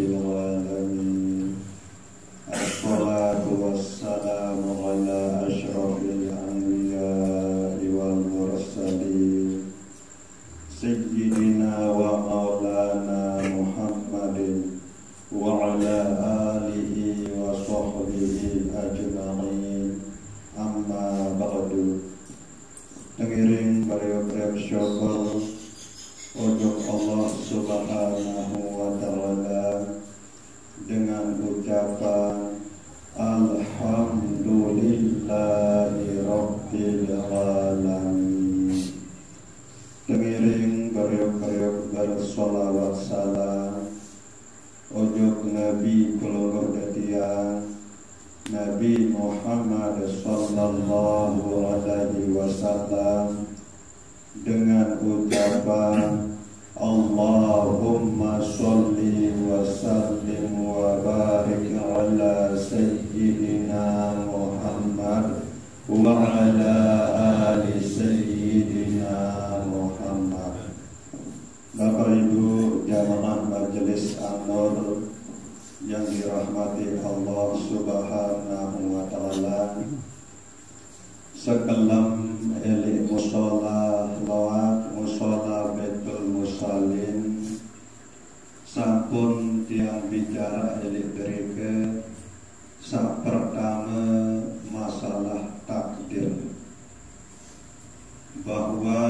rabbil alamin. Assalatu wassalamu ala asyrafil anbiya'i wal mursalin Sayyidina wa maulana Muhammadin wa ala alihi wa sahbihi ajma'in. Amma ba'du. Tengiring bariyo syukur untuk Allah Subhanahu wa ta'ala dengan ucapan Alhamdulillahi Rabbil Alamin. Tengiring bariyo bersolawat salam untuk Nabi Kulur Datian Nabi Muhammad sallallahu alaihi wasallam dengan ucapan Allahumma sholli wa sallim wa barik ala sayyidina Muhammad wa ala ali sayyidina Muhammad. Bapak Ibu jamaah Majelis An-Nur yang dirahmati Allah Subhanahu wa ta'ala, sekelam elik musola lawat musola Baitul Musallin sampun tiang bicara elik berike sak pertama masalah takdir, bahwa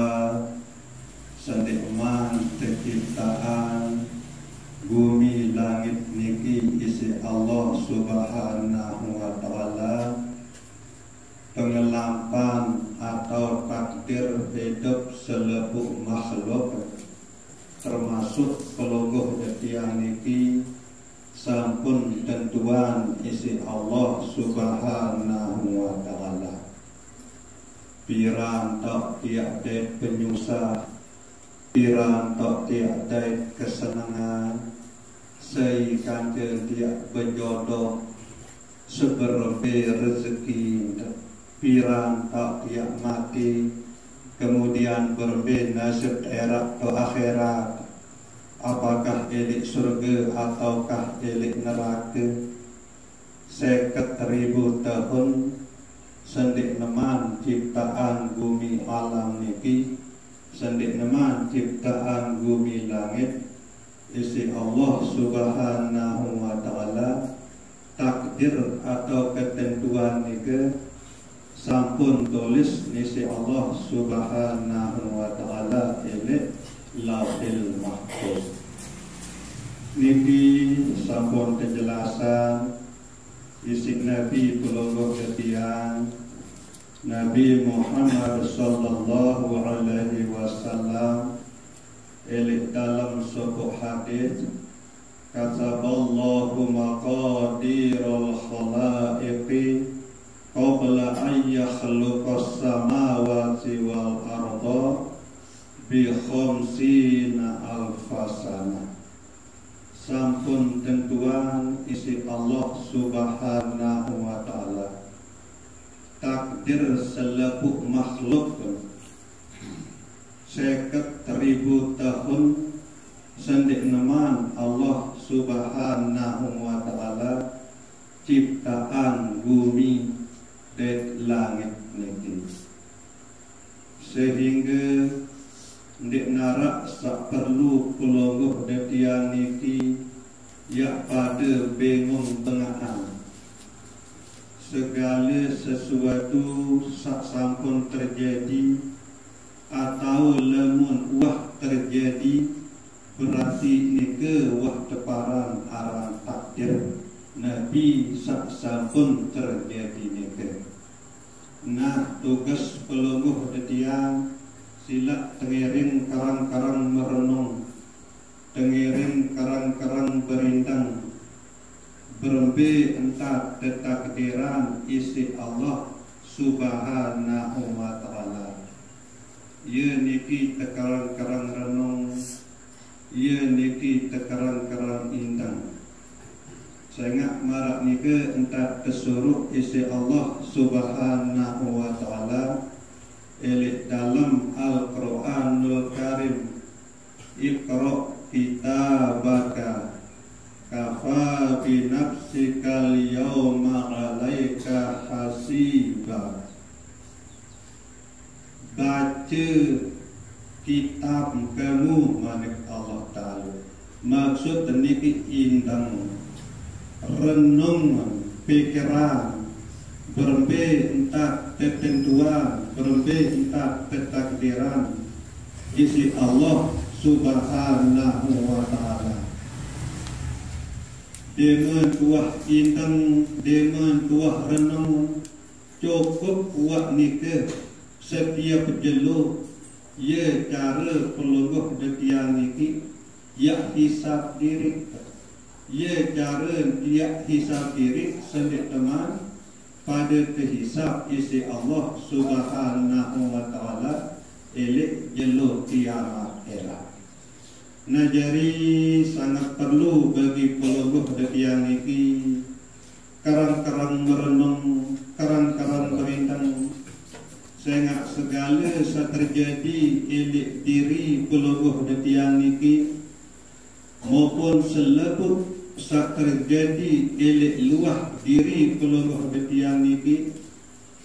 sendikman terciptaan bumi langit niki isi Allah Subhanahu wa ta'ala. Pengelampan atau takdir hidup seluruh makhluk termasuk pelungguh detian niki sampun tentuan isi Allah Subhanahu wa ta'ala. Piran tok tiada penyusah, piran tok tiada kesenangan, seikan tiada berjodoh, seberbe rezeki, piran tak tiap mati, kemudian berbe nasib erat atau akhirat, apakah elik surga ataukah elik neraka. 50.000 tahun sendik neman ciptaan bumi alam niki, sendik neman ciptaan bumi langit isi Allah Subhanahu wa ta'ala. Takdir atau ketentuan niki sampun tulis nisi Allah Subhanahu wa ta'ala ini Lauhil Mahfuz. Niki sampun kejelasan isi Nabi Tulungguh Ketian Nabi Muhammad sallallahu alaihi wasallam elik dalam sebuah hadis, kataballahu maqadirul khalaiqi qabla an yakhluqas samawati wal arda bi khamsina alfasana. Sampun tentuan isi Allah Subhanahu wa ta'ala takdir seluruh makhluk 50.000 tahun sendik neman Allah Subhanahu wa ta'ala ciptaan bumi dan langit niki, sehingga ndik narak sak perlu pelungguh detian niki ya pada bingung tengahan. Segala sesuatu sak sampun terjadi atau lemun wah terjadi, berarti nike wah teparan aran takdir Nabi sak sampun terjadi nike. Nah, tugas pelungguh detian sila tengiring karang-karang merenung, tengiring karang-karang berindang, berembe entah ketakdiran isi Allah Subhanahu wa ta'ala. Ia niki tekarang-karang renung, ia niki tekarang-karang indang. Sangat marak nika entah kesuruh isi Allah Subhanahu wa ta'ala elik dalam Al-Quranul Karim. Iqra kitabaka kafa bi nafsikal yawma 'alaika hasiba. Baca kitab kamu manik Allah Ta'ala. Maksud niki indang renung pikiran berembe entah ketentuan, berembe entah ketakdiran isi Allah Subhanahu wa Ta'ala. Dengan tuah indang, dengan tuah renung cukup kuat nikah setiap jeluk ya cara pelungguh detiang niki ya hisab diri ya cara ya hisab diri sendiri teman pada kehisab isi Allah Subhanahu wa Ta'ala elek jeluk kiamat akhirat. Nah, jadi sangat perlu bagi pelungguh detiang niki karang-karang merenung, karang-karang berintang sehingga segala yang terjadi elek diri pelungguh detiang niki maupun selebut yang terjadi elek luah diri pelungguh detiang niki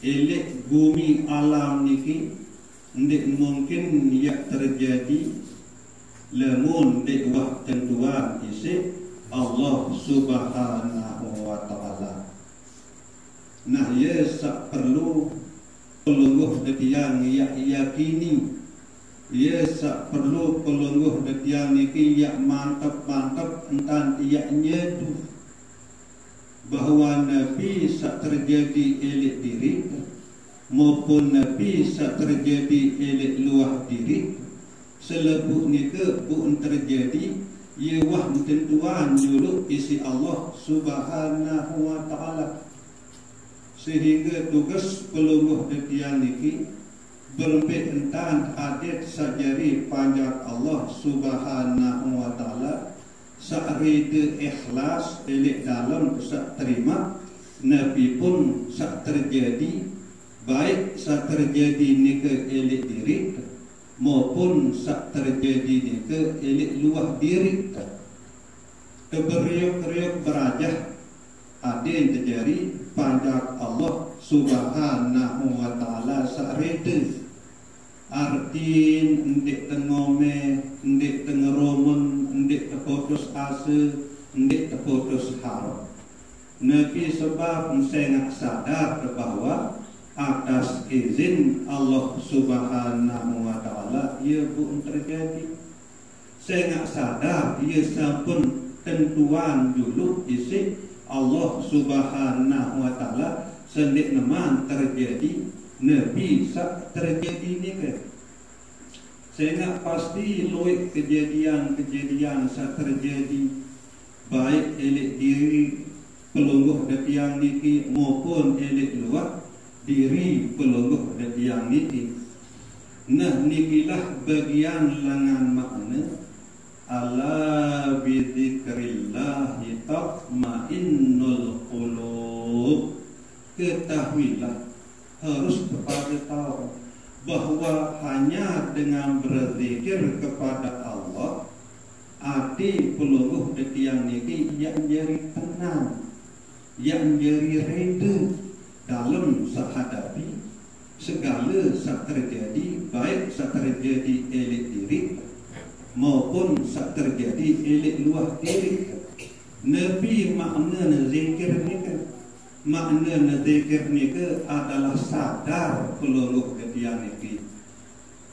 elek bumi alam niki ndik mungkin ia terjadi lemun dek wah tentuan isi Allah Subhanahu wa Ta'ala. Nah, ia sak perlu pelungguh detiang ia yakini, ia sak perlu pelungguh detiang niki ia mantap-mantap entan ia nyedu bahawa Nabi sak terjadi elek diri maupun Nabi sak terjadi elek luah diri selebut nika bukan terjadi ia wah tentuan dulu isi Allah Subhanahu wa Ta'ala. Sehingga tugas pelungguh detiang niki berembik entan adat sajari panjat Allah Subhanahu wa Ta'ala sa'rida ikhlas elek dalam sak terima Nabi pun sak terjadi baik sak terjadi nika elek diri maupun sak terjadi nika elek luah diri. Keberiuk-riuk berajah ada yang terjadi panjat Allah Subhanahu wa Ta'ala sa'rida artin ndik tengome ndik tengeromen ndik terputus asa ndik terputus harap. Nabi sebab sangat sadar bahawa atas izin Allah Subhanahu wa Ta'ala ia pun terjadi. Sangat sadar ia sampun tentuan dulu isi Allah Subhanahu wa Ta'ala sendik neman terjadi Nabi sak terjadi ni ke. Saya pasti luik kejadian-kejadian sak terjadi baik elek diri pelungguh detiang niki maupun elek luar diri pelungguh detiang niki. Nah, nikilah bagian langan makna ala bidzikrillahi tatmainnul qulub. Ketahuilah, harus kepada tahu bahawa hanya dengan berzikir kepada Allah hati pelungguh detiang niki yang jadi tenang, yang jadi reda dalam menghadapi segala yang terjadi, baik yang terjadi elek diri maupun yang terjadi elek luar diri. Nabi makna zikir ni kan, makna zikir ni ke adalah sadar pelungguh detiang niki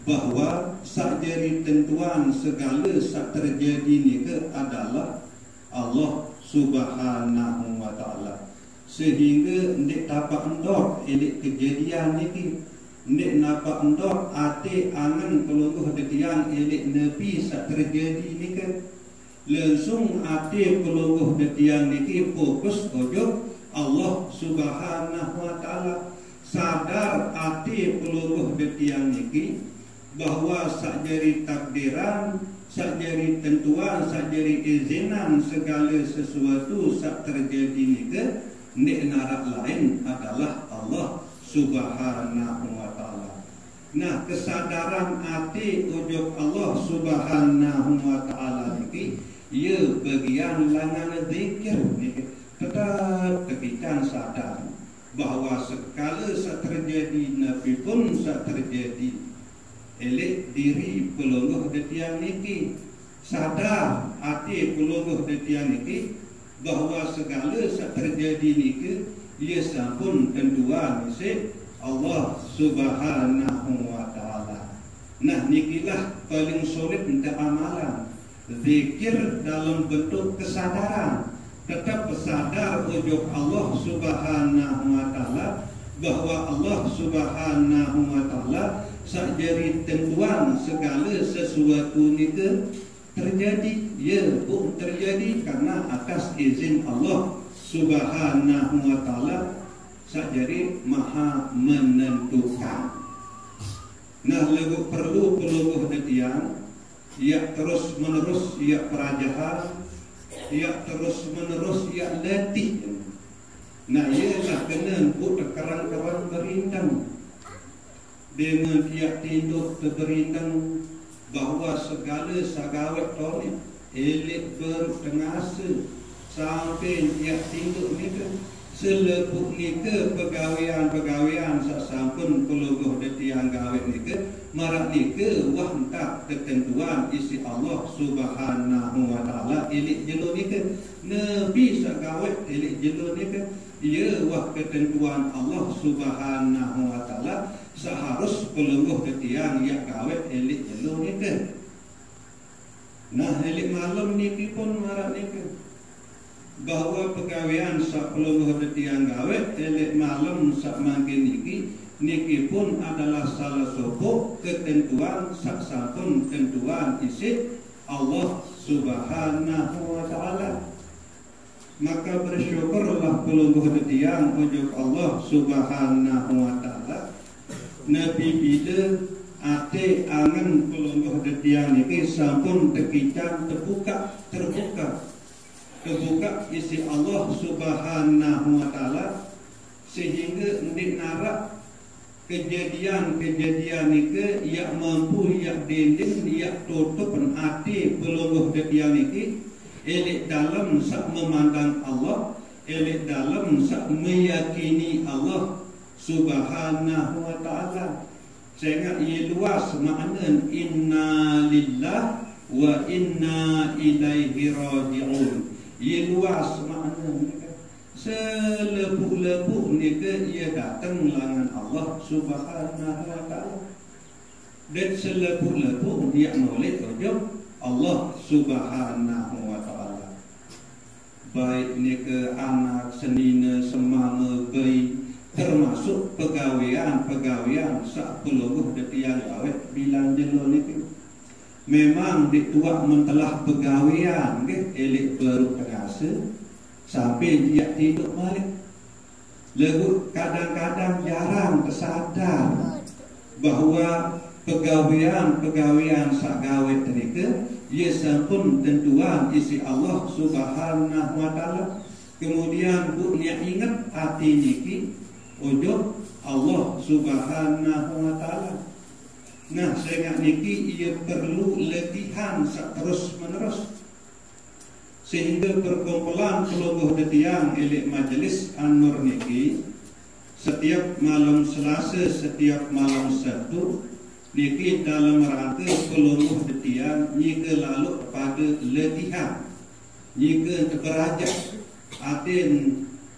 bahawa sakjari tentuan segala yang terjadi ni ke adalah Allah Subhanahu wa Ta'ala. Sehingga ndik dapat endok elek kejadian niki, ndik dapat endok ate angan pelungguh detiang elek Nabi sak terjadi ni kan. Langsung ate pelungguh detiang niki fokus ojo Allah Subhanahu wa Ta'ala. Sadar ate pelungguh detiang niki bahawa sakjari takdiran, sakjari tentuan, sakjari izinan segala sesuatu sak terjadi ni ke nek narak lain adalah Allah Subhanahu wa Ta'ala. Nah, kesadaran hati ujub Allah Subhanahu wa Ta'ala niki ia berian langan zikir ni tetap kita sadar bahawa segala sak terjadi nabi pun sak terjadi elek diri pelonggoh detiang niki sadar hati pelonggoh detiang niki bahawa segala sak terjadi niki ia sampun tentuan isi Allah Subhanahu wa taala. Nah nikilah paling solid untuk amalan zikir dalam bentuk kesadaran, tetap sadar wujud Allah Subhanahu wa taala bahawa Allah Subhanahu wa taala sakjari tentuan segala sesuatu ni terjadi, ya pun terjadi karena atas izin Allah Subhanahu wa taala sakjari maha menentukan. Nah lagu perlu peluluh detiang ia terus menerus ia perajahan, ia terus menerus ia letih. Nah ialah kena put kerang-kerang berintang dengan ia tinduk berintang bahawa segala sagawat tolak elek bertengasa sampai ia tinduk ni ke selepuk ni ke pegawaian sasampun peluluh detiang gawat ni ke marak ni ke wah tak ketentuan isi Allah Subhanahu wa taala elek jelo ni ke nabi sagawat elek jelo ni ke ia wah ketentuan Allah Subhanahu wa taala seharus peluluh detiang ya gawat elek jelo ni ke. Nah elek malam ni pun marak ni ke bahawa pegawaian sak peluluh detiang gawat elek malam sak mangkin niki pun adalah salah satu ketentuan sak sampun tentuan isi Allah Subhanahu wa taala. Maka bersyukurlah peluluh detiang ujug Allah Subhanahu wa taala. Nabi bila ate angan peluluh detiang niki sampun tekican terbuka isi Allah Subhanahu wa taala sehingga ndik narak kejadian niki ia mampu ia dinding ia tutup hati peluluh detiang niki elek dalam sak memandang Allah, elek dalam sak meyakini Allah Subhanahu wa taala. Sehingga ia luas makna inna lillah wa inna ilaihi raji'un. Ia luas makna selepuk-lepuk ni ke ia datang langan Allah Subhanahu wa taala. Dan selepuk-lepuk dia molek ujung Allah Subhanahu wa taala. Baik ni ke anak senina semama bayi termasuk pegawaian sak peluluh detiang gawat bilang jelo ni ke memang dituak mentelah pegawaian ke elek baru terasa sampai dia tidur balik. Lalu kadang-kadang jarang tersadar bahawa pegawaian sak gawat ni ke ia sampun tentuan isi Allah Subhanahu wa taala. Kemudian bu dia ingat hati niki ujug Allah Subhanahu wa taala. Nah sehingga niki ia perlu latihan sak terus menerus sehingga perkumpulan peluluh detiang elek majlis An-Nur niki setiap malam Selasa, setiap malam Sabtu niki dalam rangka peluluh detiang nyika lalu pada latihan nyika terberajak atin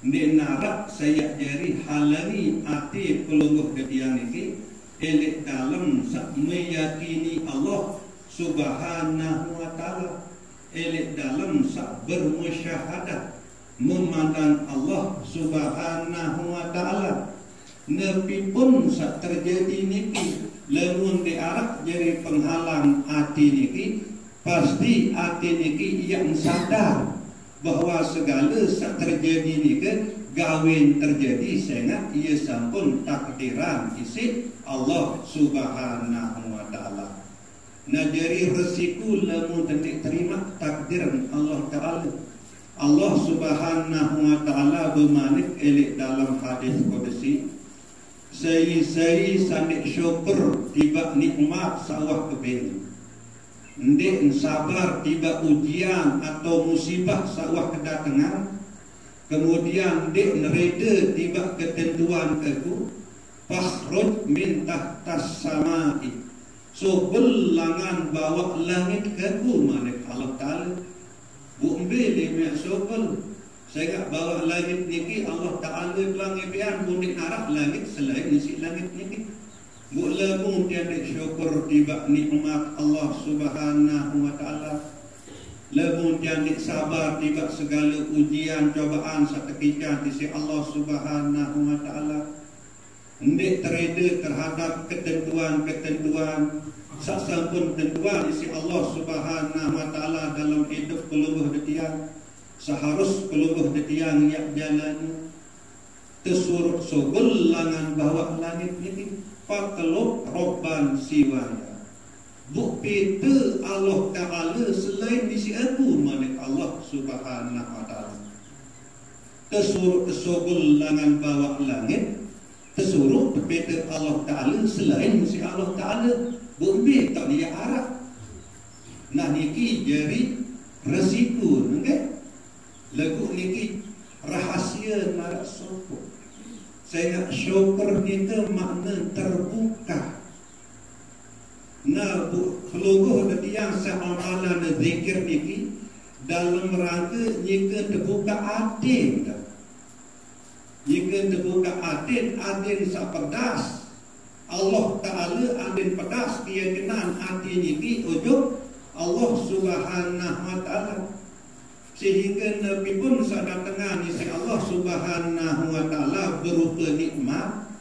ndik narak saya jari halani ati peluluh detiang niki elek dalam sak meyakini Allah Subhanahu wa taala, elek dalam sak bermusyahadah memandang Allah Subhanahu wa taala. Nabi pun sak terjadi niki lamun diarak jadi penghalang hati niki pasti hati niki yang sadar bahawa segala sak terjadi niki gawin terjadi sehingga ia sampun takdiran isi Allah Subhanahu wa taala. Nah jadi resiko lamun tidak terima takdir Allah taala. Allah Subhanahu wa taala bermanik elek dalam hadis qudsi Saya sandik syukur tiba nikmat sawah kebin. ndek sabar tiba ujian atau musibah sawah kedatangan, kemudian ndek nereda tiba ketentuan keku, fakhruj min tahtas samai, so belangan bawa langit keku manik Allah Ta'ala. Bu mbele mek sobel saya tak bawa langit niki Allah Ta'ala pelangi pian bundik narak langit selain isi langit niki. Mula pun tiada syukur tiba nikmat Allah Subhanahu wa Ta'ala. Lebun tiada sabar tiba segala ujian cobaan seketika di sisi Allah Subhanahu wa Ta'ala. Hendak tereda terhadap ketentuan-ketentuan sasampun tentuan di sisi Allah Subhanahu wa Ta'ala dalam hidup keluluh detiang. Seharus keluluh detiang yang jalan tersuruh sobel langan bawa langit ini. Pakelok robban siwaya. Bukti te Allah Ta'ala selain di si aku manik Allah Subhanahu wa Ta'ala. Tersuruh tersobel langan bawa langit, tersuruh berbeda Allah Ta'ala selain di si Allah Ta'ala. Bukti tak dia arah. Nah niki jadi resiko, okay? Lagu niki rahasia narak sopok. Saya nak syukur kita makna terbuka. Nah, seluruh yang seamalan zikir niki dalam rangka jika terbuka adil. Jika terbuka adil sepedas. Allah Ta'ala adil pedas keyakinan adil niki ujung Allah Subhanahu wa Ta'ala. Sehingga Nabi pun sadar tengah isi Allah Subhanahu wa Ta'ala berupa nikmat,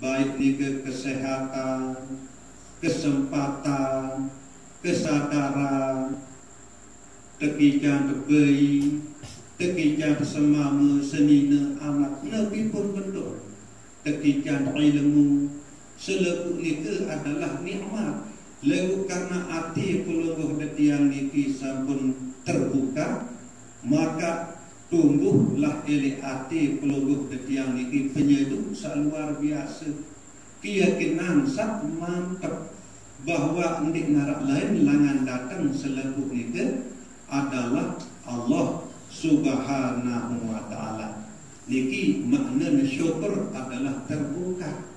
baik juga kesehatan, kesempatan, kesadaran, tekijan terbaik, tekijan semama senina anak. Nabi pun bentuk tekijan ilmu. Selebu itu adalah nikmat. Lalu karena hati pelungguh detiang niki sampun terbuka, maka tumbuhlah oleh hati pelungguh detiang niki penyeduh luar biasa. Keyakinan sak mantap bahawa ndik narak lain langan datang selebu niki adalah Allah Subhanahu wa Ta'ala. Niki makna syukur adalah terbuka.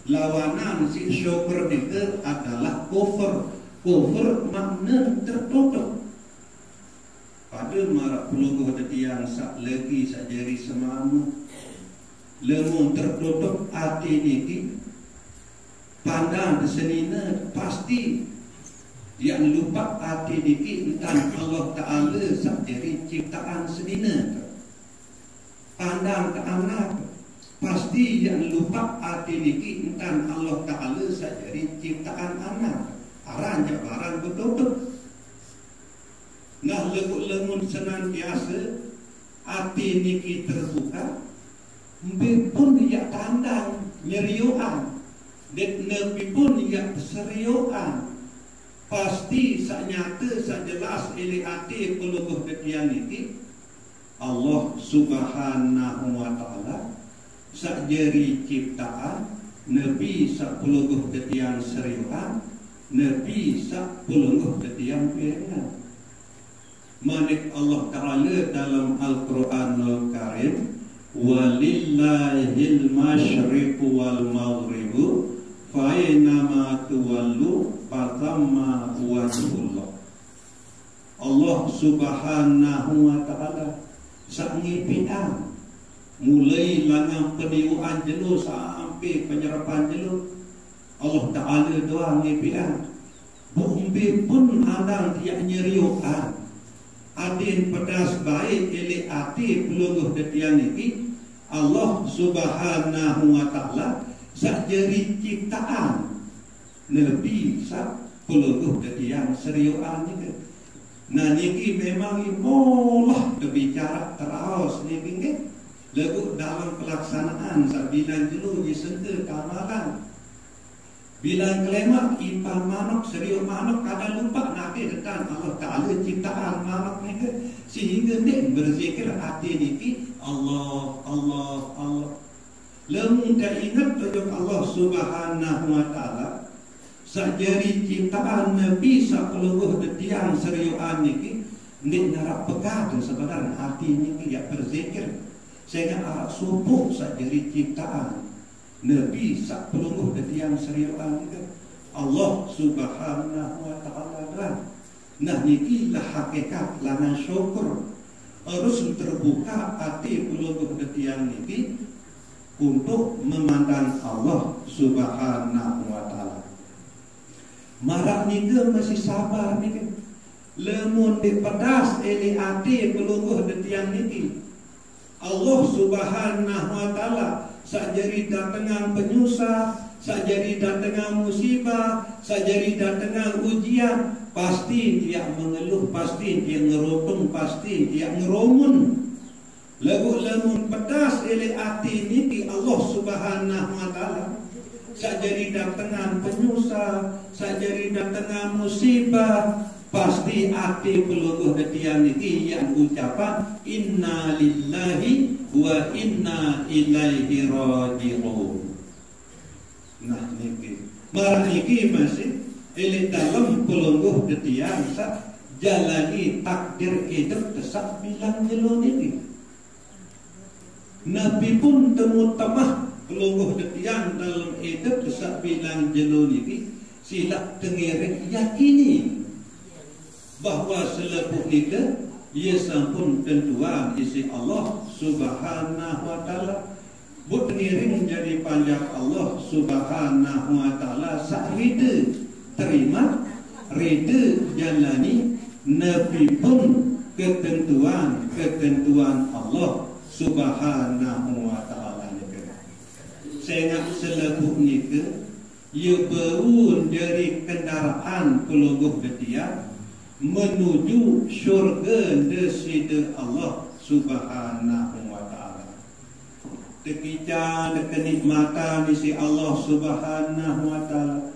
Lawanan si syukur itu adalah kufur. Kufur makna tertutup. Pada marak pelungguh detiang sak lagi sak jari semamu lemun tertutup hati niki pandang senina pasti yang lupa hati niki tentang Allah Ta'ala sak jari ciptaan senina. Pandang ke anak pasti yang lupa hati niki tentang Allah Ta'ala sak jari ciptaan anak. Aran jabaran bertutup. Nah lemun senantiasa hati niki terbuka, Nabi pun dia tandang nyeriuan, dan Nabi pun dia seriuan. Pasti sak nyata sak jelas ili hati pelungguh detiang niki Allah Subhanahu wa Ta'ala sak jeri ciptaan, Nabi sak pelungguh detiang seriuan, Nabi sak pelungguh detiang piringan. Manik Allah Ta'ala dalam Al-Quranul Karim, walillahil masyriqu wal maghribu fa aynama tuwallu fatamma wajhullah. Allah Subhanahu wa Ta'ala sangi piang mulai langang peniuan jelu sampai penyerapan jelu Allah Ta'ala doang ngipiang. Bumbi pun adang tiak nyeriuan adin pedas baik ili hati pelungguh detiang niki Allah Subhanahu wa Ta'ala sak jeri ciptaan Nabi sak pelungguh detiang seriuan niki. Nah niki memang imolah berbicara terus niki nggih. Lagu dalam pelaksanaan sak bilang jelu disengke kamalan. Bilang kelemak impan manok serius manok kada lupa nanti detan Allah Ta'ala ciptaan manok ni sehingga dia berzikir hati niki Allah Allah Allah. Lemun tak ingat tujuh Allah Subhanahu wa Ta'ala sajari ciptaan Nabi sapuluh detiang seriuan niki nek narak pegat sebenarnya hati niki ya berzikir sehingga arak subuh sajari ciptaan Nabi sapuluh detiang seriuan niki Allah Subhanahu wa taala. Nah niki lah hakikat lana syukur harus terbuka hati puluh detiang niki untuk memandang Allah Subhanahu wa taala. Marak nika masih sabar nika. Lemun dipedas eli ati pelungguh detiang niki. Allah Subhanahu wa taala sajari datangan penyusah, sajari datangan musibah, sajari datangan ujian, pasti dia mengeluh, pasti dia ngerotung, pasti dia ngeromun. Lagu lemun pedas eli ati niki Allah Subhanahu wa taala. Sajari datangan penyusah, sajari datangan musibah, pasti ati pelungguh detiang niki yang ucapan inna lillahi wa inna ilaihi raji'un. Nah niki marah niki masih eli dalam pelungguh detiang sa jalani takdir hidup tesak bilang jelo niki. Nabi pun temu tamah pelungguh detiang dalam hidup tesak bilang jelo niki silap tengirik yakini bahwa selepuh nika ia sampun tentuan isi Allah Subhanahu wa taala. But tengiring menjadi panjang Allah Subhanahu wa taala sakrida terima rida jalani Nabi pun ketentuan Allah Subhanahu wa taala nika. Sehingga selepuh nika ia berun dari kendaraan pelungguh detiang menuju syurga desida Allah Subhanahu wa taala. Ketika kenikmatan isi Allah Subhanahu wa taala,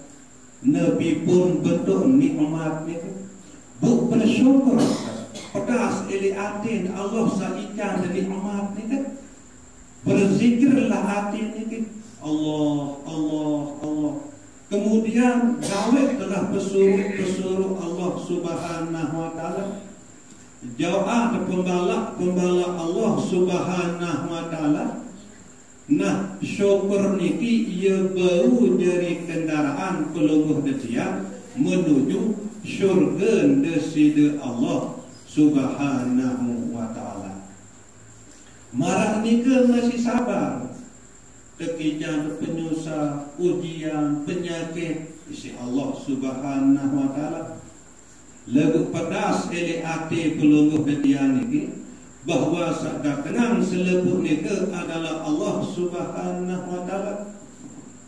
Nabi pun bentuk nikmat ni bu bersyukur pedas eli atin Allah saikan nikmat ni berzikirlah atin ni Allah Allah Allah. Kemudian gawe telah pesuruh Allah Subhanahu wa taala. Jauh pembala Allah Subhanahu wa taala. Nah, syukur niki ia bau dari kendaraan pelungguh detiang menuju syurga desida Allah Subhanahu wa taala. Marah nika masih sabar. Kekijan penyusah, ujian, penyakit isi Allah Subhanahu wa taala. Lagu pedas eli ati pelungguh detiang niki bahwa sadatenang selepuh nika adalah Allah Subhanahu wa taala.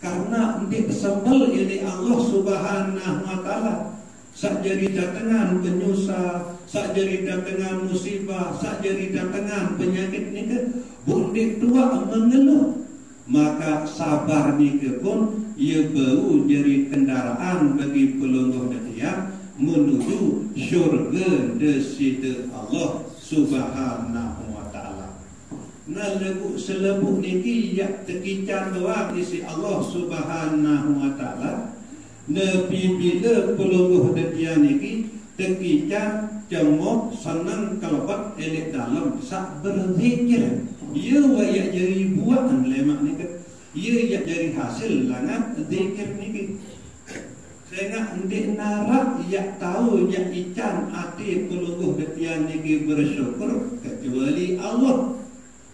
Karena ndik sembel eli Allah Subhanahu wa taala. Sakjari datangan penyusah, sakjari datangan musibah, sakjari datangan penyakit nika bundik tua mengeluh. Maka sabar niki pun ia bau jadi kendaraan bagi pelungguh detiang menuju syurga desida Allah Subhanahu wa taala. Nah lagu selebuh niki ya tekican doa isi Allah Subhanahu wa taala. Nabi bila pelungguh detiang niki tekican cemok senang kelebat elek dalam sak berzikir. Ia wayak jadi buatan lemak ni kan. Ia yak jadi hasil langat zikir ni. Sehingga ndik narak yak tahu yak ican ati pelungguh detiang ni bersyukur kecuali Allah.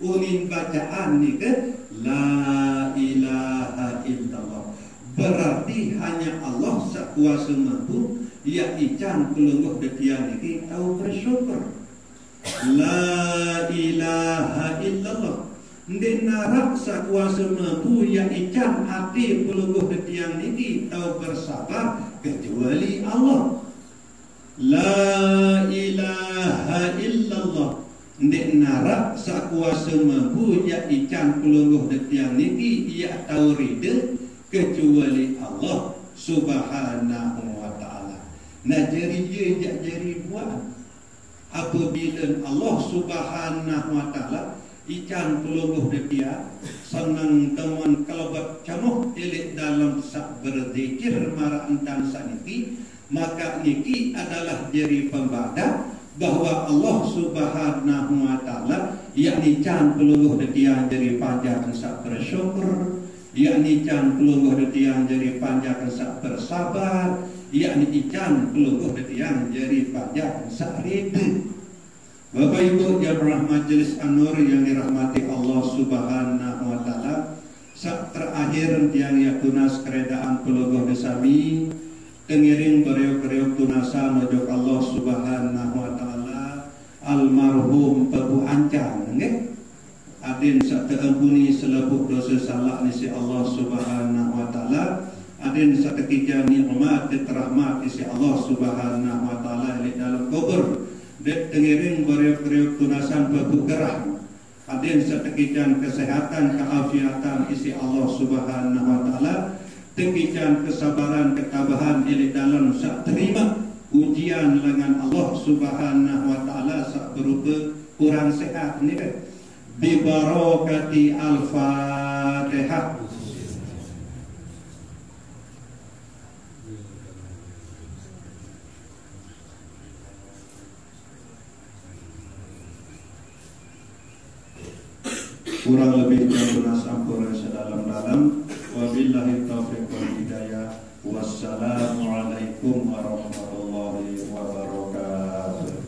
Ulin bacaan ni kan la ilaha illallah. Berarti hanya Allah sekuasa mampu yak ican pelungguh detiang ni tahu bersyukur. La ilaha illallah. Ndik narak sakuasa mampu yang ican hati pelungguh detiang niki tahu bersabar kecuali Allah. La ilaha illallah. Ndik narak sakuasa mampu yang ican pelungguh detiang niki ia tahu rida kecuali Allah Subhanahu wa taala. Nah jadi dia jadi buat apabila Allah Subhanahu wa taala ican peluluh dia senang teman kalabat camuh elit dalam sak berzikir mara entan saniki, maka niki adalah diri pembada bahwa Allah Subhanahu wa taala yakni can peluluh dia jadi panjang sak bersyukur, yakni can peluluh dia jadi panjang sak bersabar, yakni ican peluluh dia jadi panjang sak ridho. Bapak Ibu jamaah Majelis An-Nur yang dirahmati Allah Subhanahu wa taala, sak terakhir tiang yakunas keredaan peluluh desami tengiring bereok-reok tunasa nojok Allah Subhanahu wa taala almarhum Babu Ancang nggih. Adin sak teampuni selebut dosa salah nisi Allah Subhanahu wa taala, adin sak tekija nikmat terahmat nisi Allah Subhanahu wa taala di dalam kubur. Dek tengiring bereok-reok tunasan Babu Gerah, adin sak tekijan kesehatan keafiatan isi Allah Subhanahu wa taala, tekijan kesabaran ketabahan di dalam sak terima ujian dengan Allah Subhanahu wa taala sak berupa kurang sehat ni kan. Bi barakati al-Fatihah. Kurang lebih tunas ampun sedalam-dalam. Wabillahi taufiq wal hidayah. Wassalamualaikum warahmatullahi wabarakatuh.